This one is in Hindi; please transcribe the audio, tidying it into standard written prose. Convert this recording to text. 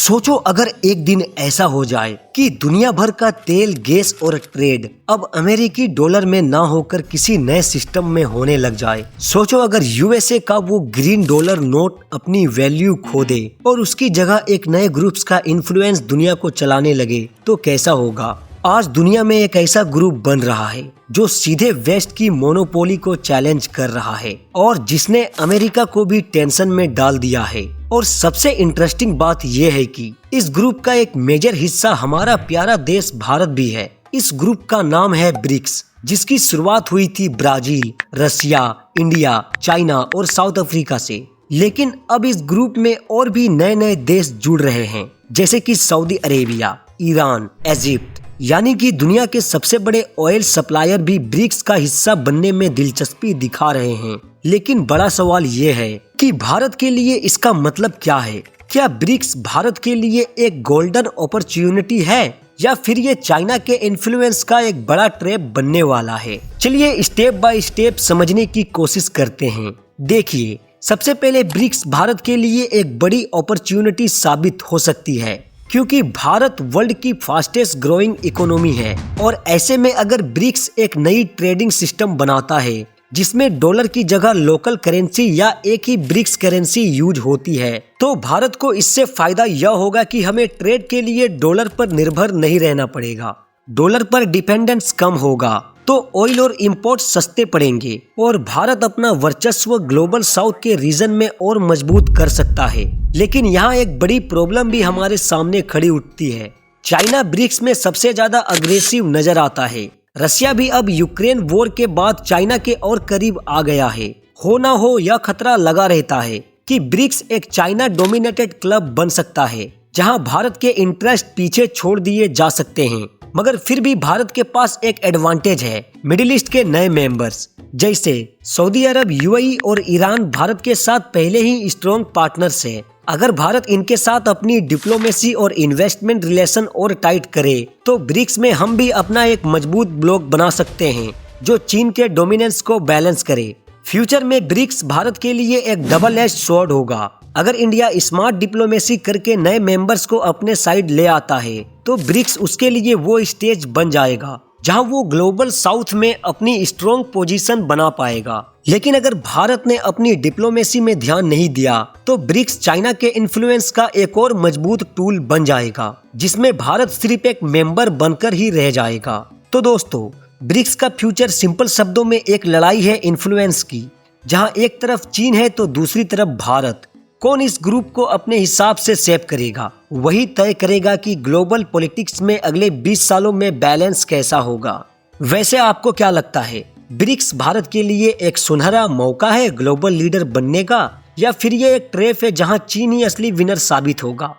सोचो अगर एक दिन ऐसा हो जाए कि दुनिया भर का तेल, गैस और ट्रेड अब अमेरिकी डॉलर में ना होकर किसी नए सिस्टम में होने लग जाए। सोचो अगर यूएसए का वो ग्रीन डॉलर नोट अपनी वैल्यू खो दे और उसकी जगह एक नए ग्रुप्स का इन्फ्लुएंस दुनिया को चलाने लगे तो कैसा होगा। आज दुनिया में एक ऐसा ग्रुप बन रहा है जो सीधे वेस्ट की मोनोपोली को चैलेंज कर रहा है और जिसने अमेरिका को भी टेंशन में डाल दिया है। और सबसे इंटरेस्टिंग बात यह है कि इस ग्रुप का एक मेजर हिस्सा हमारा प्यारा देश भारत भी है। इस ग्रुप का नाम है ब्रिक्स, जिसकी शुरुआत हुई थी ब्राजील, रसिया, इंडिया, चाइना और साउथ अफ्रीका से। लेकिन अब इस ग्रुप में और भी नए नए देश जुड़ रहे हैं, जैसे कि सऊदी अरेबिया, ईरान, इजिप्ट, यानी कि दुनिया के सबसे बड़े ऑयल सप्लायर भी ब्रिक्स का हिस्सा बनने में दिलचस्पी दिखा रहे हैं। लेकिन बड़ा सवाल ये है कि भारत के लिए इसका मतलब क्या है। क्या ब्रिक्स भारत के लिए एक गोल्डन अपॉर्चुनिटी है या फिर ये चाइना के इन्फ्लुएंस का एक बड़ा ट्रैप बनने वाला है। चलिए स्टेप बाय स्टेप समझने की कोशिश करते हैं। देखिए, सबसे पहले ब्रिक्स भारत के लिए एक बड़ी अपॉर्चुनिटी साबित हो सकती है, क्योंकि भारत वर्ल्ड की फास्टेस्ट ग्रोइंग इकोनॉमी है। और ऐसे में अगर ब्रिक्स एक नई ट्रेडिंग सिस्टम बनाता है जिसमें डॉलर की जगह लोकल करेंसी या एक ही ब्रिक्स करेंसी यूज होती है, तो भारत को इससे फायदा यह होगा कि हमें ट्रेड के लिए डॉलर पर निर्भर नहीं रहना पड़ेगा। डॉलर पर डिपेंडेंस कम होगा तो ऑयल और इंपोर्ट सस्ते पड़ेंगे और भारत अपना वर्चस्व ग्लोबल साउथ के रीजन में और मजबूत कर सकता है। लेकिन यहाँ एक बड़ी प्रॉब्लम भी हमारे सामने खड़ी उठती है। चाइना ब्रिक्स में सबसे ज्यादा अग्रेसिव नजर आता है। रसिया भी अब यूक्रेन वॉर के बाद चाइना के और करीब आ गया है। हो ना हो यह खतरा लगा रहता है कि ब्रिक्स एक चाइना डोमिनेटेड क्लब बन सकता है, जहां भारत के इंटरेस्ट पीछे छोड़ दिए जा सकते हैं। मगर फिर भी भारत के पास एक एडवांटेज है। मिडिल ईस्ट के नए मेंबर्स जैसे सऊदी अरब, यूएई और ईरान भारत के साथ पहले ही स्ट्रॉन्ग पार्टनर्स है। अगर भारत इनके साथ अपनी डिप्लोमेसी और इन्वेस्टमेंट रिलेशन और टाइट करे तो ब्रिक्स में हम भी अपना एक मजबूत ब्लॉक बना सकते हैं जो चीन के डोमिनेंस को बैलेंस करे। फ्यूचर में ब्रिक्स भारत के लिए एक डबल एज स्वॉर्ड होगा। अगर इंडिया स्मार्ट डिप्लोमेसी करके नए मेंबर्स को अपने साइड ले आता है तो ब्रिक्स उसके लिए वो स्टेज बन जाएगा जहां वो ग्लोबल साउथ में अपनी स्ट्रॉन्ग पोजीशन बना पाएगा। लेकिन अगर भारत ने अपनी डिप्लोमेसी में ध्यान नहीं दिया तो ब्रिक्स चाइना के इन्फ्लुएंस का एक और मजबूत टूल बन जाएगा, जिसमें भारत सिर्फ एक मेंबर बनकर ही रह जाएगा। तो दोस्तों, ब्रिक्स का फ्यूचर सिंपल शब्दों में एक लड़ाई है इन्फ्लुएंस की, जहां एक तरफ चीन है तो दूसरी तरफ भारत। कौन इस ग्रुप को अपने हिसाब से शेप करेगा, वही तय करेगा कि ग्लोबल पॉलिटिक्स में अगले 20 सालों में बैलेंस कैसा होगा। वैसे आपको क्या लगता है, ब्रिक्स भारत के लिए एक सुनहरा मौका है ग्लोबल लीडर बनने का, या फिर ये एक ट्रैप है जहां चीन ही असली विनर साबित होगा?